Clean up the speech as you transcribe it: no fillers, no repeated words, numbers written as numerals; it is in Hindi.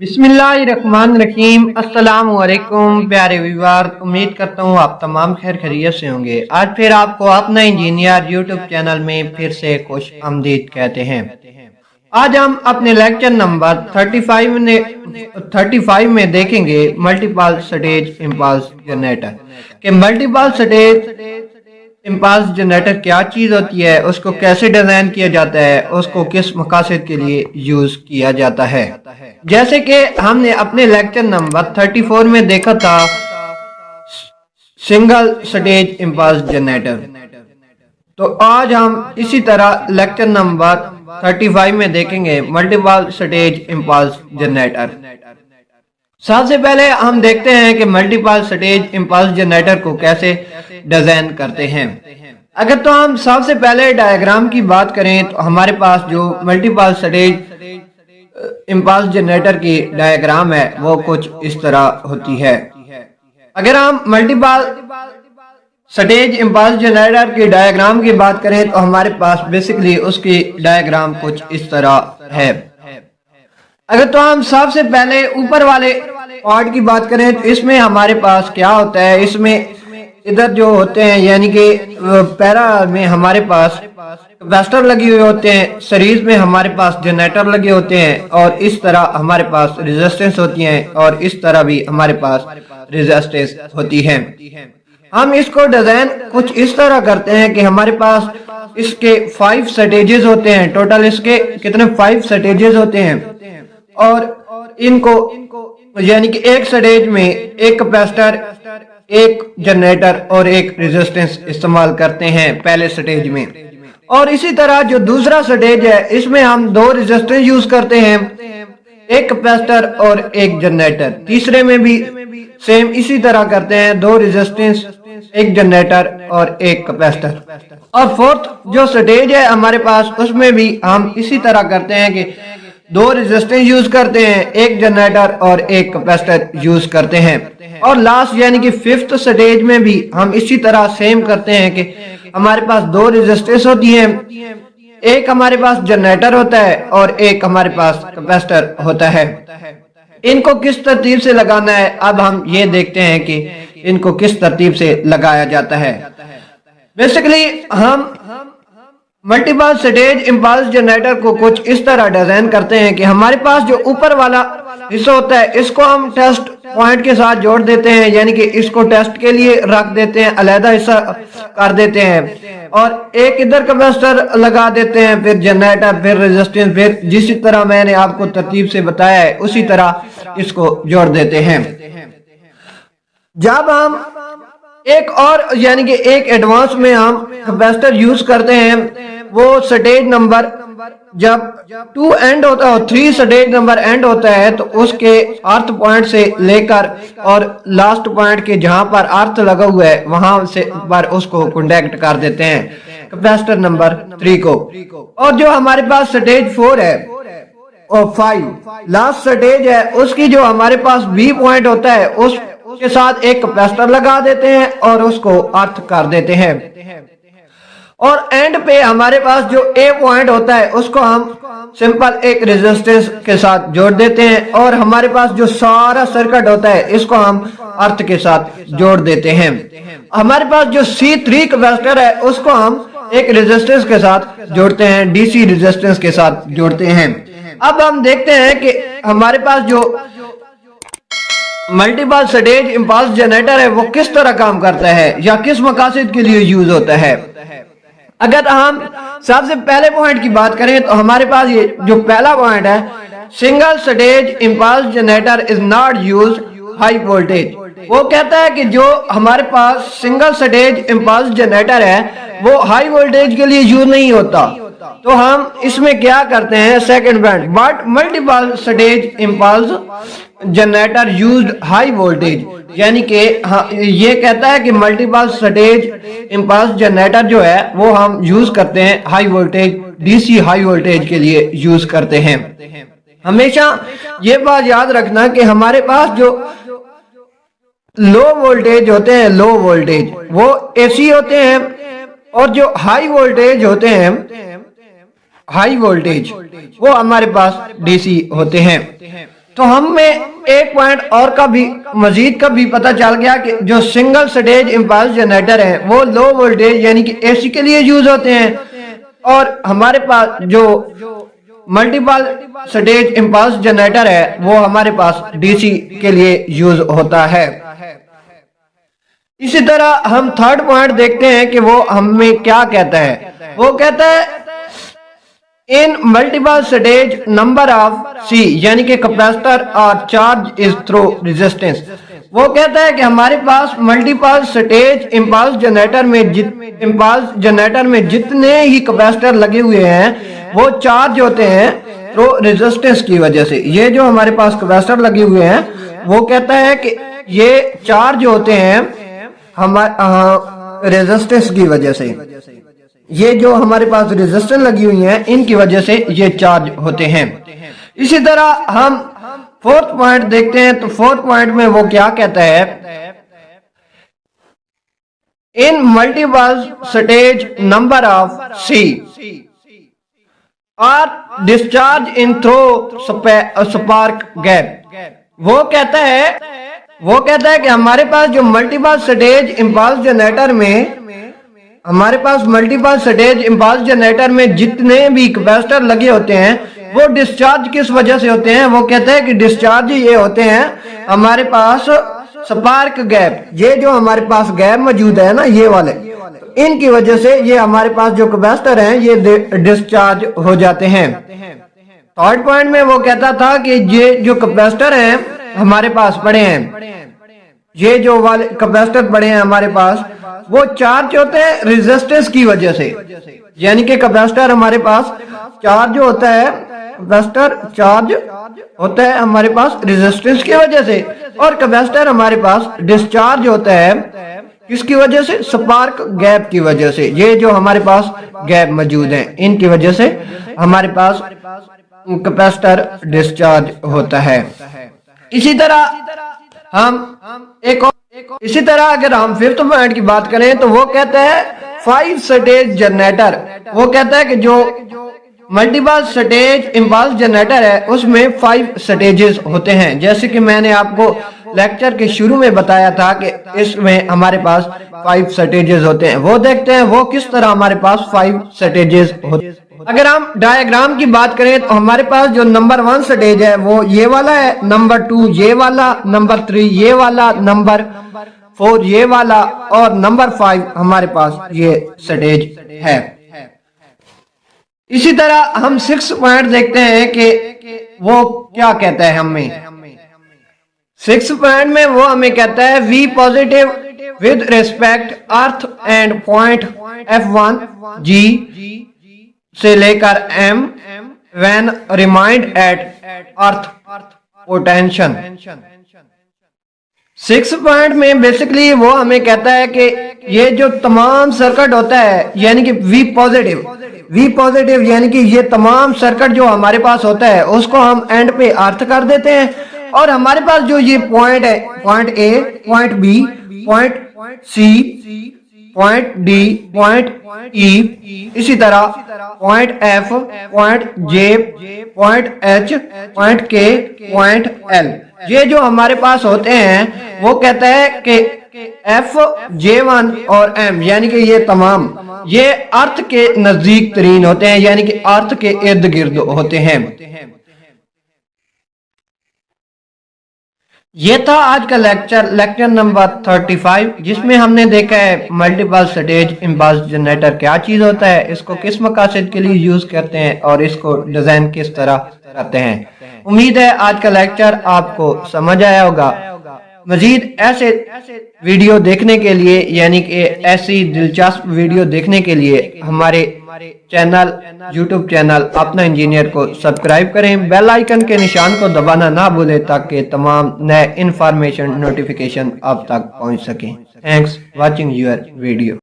बिस्मिल्लाहिर्रहमानिर्रहीम। अस्सलाम वालेकुम प्यारे व्यूअर, उम्मीद करता हूँ आप तमाम खैर खैरियत से होंगे। आज फिर आपको अपना इंजीनियर यूट्यूब चैनल में फिर से खुश आमदीद कहते हैं। आज हम अपने लेक्चर नंबर 35 में देखेंगे मल्टीपल स्टेज इम्पल्स जनरेटर के मल्टीपल स्टेज इम्पल्स जनरेटर क्या चीज़ होती है, उसको कैसे डिज़ाइन किया जाता है, उसको किस मकासद के लिए यूज़ किया जाता है। जैसे कि हमने अपने लेक्चर नंबर 34 में देखा था सिंगल स्टेज इम्पल्स जनरेटर, तो आज हम इसी तरह लेक्चर नंबर 35 में देखेंगे मल्टीपल स्टेज इम्पल्स जनरेटर। सबसे पहले हम देखते हैं कि मल्टीपल स्टेज इम्पल्स जनरेटर को कैसे डिजाइन करते हैं। अगर तो हम सबसे पहले डायग्राम की बात करें तो हमारे पास जो मल्टीपल स्टेज इम्पल्स जनरेटर की डायग्राम है वो कुछ इस तरह होती है। अगर हम मल्टीपल स्टेज इम्पल्स जनरेटर की डायग्राम की बात करें तो हमारे पास बेसिकली उसकी डायग्राम कुछ इस तरह है। अगर तो हम सबसे पहले ऊपर वाले पार्ट की बात करें तो इसमें हमारे पास क्या होता है, इसमें इधर जो होते हैं यानी कि पैरा में हमारे पास कैपेसिटर लगे हुए होते हैं, सीरीज में हमारे पास जनरेटर लगे होते हैं और इस तरह हमारे पास रेजिस्टेंस होती हैं और इस तरह भी हमारे पास रेजिस्टेंस होती है। हम इसको डिजाइन कुछ इस तरह करते हैं कि हमारे पास इसके 5 स्टेजेस होते हैं। टोटल इसके कितने 5 स्टेजेस होते हैं और इनको यानी कि एक स्टेज में एक कैपेसिटर, एक जनरेटर और एक रेजिस्टेंस इस्तेमाल करते हैं पहले स्टेज में। और इसी तरह जो दूसरा स्टेज है इसमें हम 2 रेजिस्टेंस यूज करते हैं, एक कैपेसिटर और एक जनरेटर। तीसरे में भी सेम इसी तरह करते हैं, 2 रेजिस्टेंस, एक जनरेटर और एक कैपेसिटर। और फोर्थ जो स्टेज है हमारे पास उसमें भी हम इसी तरह करते हैं कि 2 रेजिस्टेंस यूज करते हैं, एक जनरेटर और एक कैपेसिटर यूज करते हैं। और लास्ट यानी कि 5th स्टेज में भी हम इसी तरह सेम करते हैं कि हमारे पास 2 रेजिस्टेंस होती हैं, एक हमारे पास जनरेटर होता है और एक हमारे पास कैपेसिटर होता है। इनको किस तरतीब से लगाना है अब हम ये देखते हैं कि इनको किस तरतीब से लगाया जाता है। बेसिकली हम मल्टीपल स्टेज इम्पल्स जनरेटर को कुछ इस तरह डिजाइन करते हैं कि हमारे पास जो ऊपर वाला हिस्सा होता है इसको हम टेस्ट पॉइंट के साथ जोड़ देते हैं, यानी कि इसको टेस्ट के लिए रख देते हैं, अलग हिस्सा कर देते हैं और एक इधर कैपेसिटर लगा देते हैं, फिर जनरेटर, फिर रेजिस्टेंस, फिर जिस तरह मैंने आपको तरतीब से बताया है उसी तरह इसको जोड़ देते हैं। जब हम एक और यानी कि एक एडवांस में हम कैपेसिटर यूज करते हैं, वो स्टेज नंबर जब 2 एंड होता है, 3 स्टेज नंबर एंड होता है तो उसके अर्थ पॉइंट से लेकर और लास्ट पॉइंट के जहां पर अर्थ लगा हुआ है वहां से पर उसको कॉन्टेक्ट कर देते हैं कैपेसिटर नंबर 3 को। और जो हमारे पास स्टेज 4 है और 5 लास्ट स्टेज है उसकी जो हमारे पास बी पॉइंट होता है उसके साथ एक कैपेसिटर लगा देते हैं और उसको अर्थ कर देते हैं। और एंड पे हमारे पास जो ए पॉइंट होता है उसको हम सिंपल एक रेजिस्टेंस के साथ जोड़ देते हैं और हमारे पास जो सारा सर्किट होता है इसको हम अर्थ के साथ जोड़ देते हैं। हमारे पास जो C3 कैपेसिटर है उसको हम एक रेजिस्टेंस के साथ जोड़ते हैं, डीसी रेजिस्टेंस के साथ जोड़ते हैं। अब हम देखते हैं कि हमारे पास जो मल्टीपल स्टेज इम्पल्स जनरेटर है वो किस तरह काम करता है या किस मकासद के लिए यूज होता है। अगर हम सबसे पहले पॉइंट की बात करें तो हमारे पास ये जो पहला पॉइंट है, single stage impulse generator is not use high voltage. वो कहता है कि जो हमारे पास सिंगल स्टेज इम्पल्स जनरेटर है वो हाई वोल्टेज के लिए यूज नहीं होता। तो हम इसमें क्या करते हैं, second point, but multiple stage impulse generator used high voltage, यानी कि हाँ, ये कहता है कि मल्टीपल स्टेज इम्पल्स जनरेटर जो है वो हम यूज करते हैं high voltage, DC high voltage के लिए यूज करते हैं। हमेशा ये बात याद रखना कि हमारे पास जो लो वोल्टेज होते हैं, लो वोल्टेज वो एसी होते हैं और जो हाई वोल्टेज होते हैं, हाई वोल्टेज वो हमारे पास डीसी होते हैं। तो हमें एक पॉइंट और का भी मजीद का भी पता चल गया कि जो सिंगल स्टेज इम्पल्स जनरेटर है वो लो वोल्टेज यानी कि एसी के लिए यूज होते हैं, और हमारे पास जो मल्टीपल स्टेज इम्पल्स जनरेटर है वो हमारे पास डीसी के लिए यूज होता है। इसी तरह हम थर्ड पॉइंट देखते हैं कि वो हमें क्या कहता है। वो कहता है in multiple stage number of C यानी कि कैपेसिटर और चार्ज इज थ्रू रेजिस्टेंस। वो कहता है कि हमारे पास मल्टीपल स्टेज इम्पल्स जनरेटर में जितने ही कैपेसिटर लगे हुए हैं वो चार्ज होते हैं थ्रू रेजिस्टेंस की वजह से। ये जो हमारे पास कैपेसिटर लगे हुए हैं वो कहता है कि ये चार्ज होते हैं हमारे रेजिस्टेंस की वजह से। ये जो हमारे पास रेजिस्टेंस लगी हुई है इनकी वजह से ये चार्ज होते हैं। इसी तरह हम फोर्थ पॉइंट देखते हैं, तो फोर्थ पॉइंट में वो क्या कहता है, in multiple stage number of C R discharge in through spark gap. वो कहता है कि हमारे पास जो मल्टीपल स्टेज इम्पल्स जनरेटर में जितने भी कैपेसिटर लगे होते हैं वो डिस्चार्ज किस वजह से होते हैं। वो कहते हैं कि डिस्चार्ज ये होते हैं हमारे पास स्पार्क गैप। ये जो हमारे पास गैप मौजूद है ना ये वाले, इनकी वजह से ये हमारे पास जो कैपेसिटर हैं ये डिस्चार्ज हो जाते हैं। थर्ड पॉइंट में वो कहता था कि ये जो कैपेसिटर हैं हमारे पास पड़े हैं, ये जो वाले कैपेसिटर पड़े हैं हमारे पास वो चार्ज होते हैं रेजिस्टेंस की वजह से। यानी कि कैपेसिटर हमारे पास चार्ज होता है, कैपेसिटर चार्ज होता है हमारे पास रेजिस्टेंस की वजह से, और कैपेसिटर हमारे पास डिस्चार्ज होता है किसकी वजह से, स्पार्क गैप की वजह से। ये जो हमारे पास गैप मौजूद है इनकी वजह से हमारे पास कैपेसिटर डिस्चार्ज होता है। इसी तरह अगर हम फिफ्थ पॉइंट की बात करें तो वो कहता है 5 स्टेज जनरेटर। वो कहता है कि जो मल्टीपल स्टेज इम्पल्स जनरेटर है उसमें 5 स्टेजेस होते हैं। जैसे कि मैंने आपको लेक्चर के शुरू में बताया था कि इसमें हमारे पास 5 स्टेजेस होते हैं। वो देखते हैं वो किस तरह हमारे पास 5 स्टेजेस होते हैं। अगर हम डायग्राम की बात करें तो हमारे पास जो नंबर 1 स्टेज है वो ये वाला है, नंबर 2 ये वाला, नंबर 3 ये वाला, नंबर 4 ये वाला, और नंबर 5 हमारे पास ये स्टेज है। इसी तरह हम 6 पॉइंट देखते हैं कि वो क्या कहता है हमें। 6 पॉइंट में वो हमें कहता है V positive with respect earth and point F1 G से लेकर M when remained at earth potential। 6 point में बेसिकली वो हमें कहता है कि ये जो तमाम सर्किट होता है यानी कि वी पॉजिटिव यानी कि ये तमाम सर्किट जो हमारे पास होता है उसको हम एंड पे अर्थ कर देते हैं, और हमारे पास जो ये पॉइंट है, point A, point B, point C, point D, point E, इसी तरह point F, point J, point H, point K, point L, ये जो हमारे पास होते हैं वो कहता है कि एफ, J1 और M यानी कि ये तमाम ये अर्थ के नजदीक तरीन होते हैं यानी कि अर्थ के इर्द गिर्द होते हैं। ये था आज का लेक्चर नंबर 35, जिसमें हमने देखा है मल्टीपल स्टेज इम्पल्स जनरेटर क्या चीज होता है, इसको किस मकासद के लिए यूज करते हैं और इसको डिजाइन किस तरह करते हैं। उम्मीद है आज का लेक्चर आपको समझ आया होगा। मजीद ऐसे वीडियो देखने के लिए यानी कि ऐसी दिलचस्प वीडियो देखने के लिए हमारे चैनल यूट्यूब चैनल अपना इंजीनियर को सब्सक्राइब करें, बेल आइकन के निशान को दबाना ना भूलें ताकि तमाम नए इंफॉर्मेशन नोटिफिकेशन आप तक पहुंच सकें। Thanks watching your video.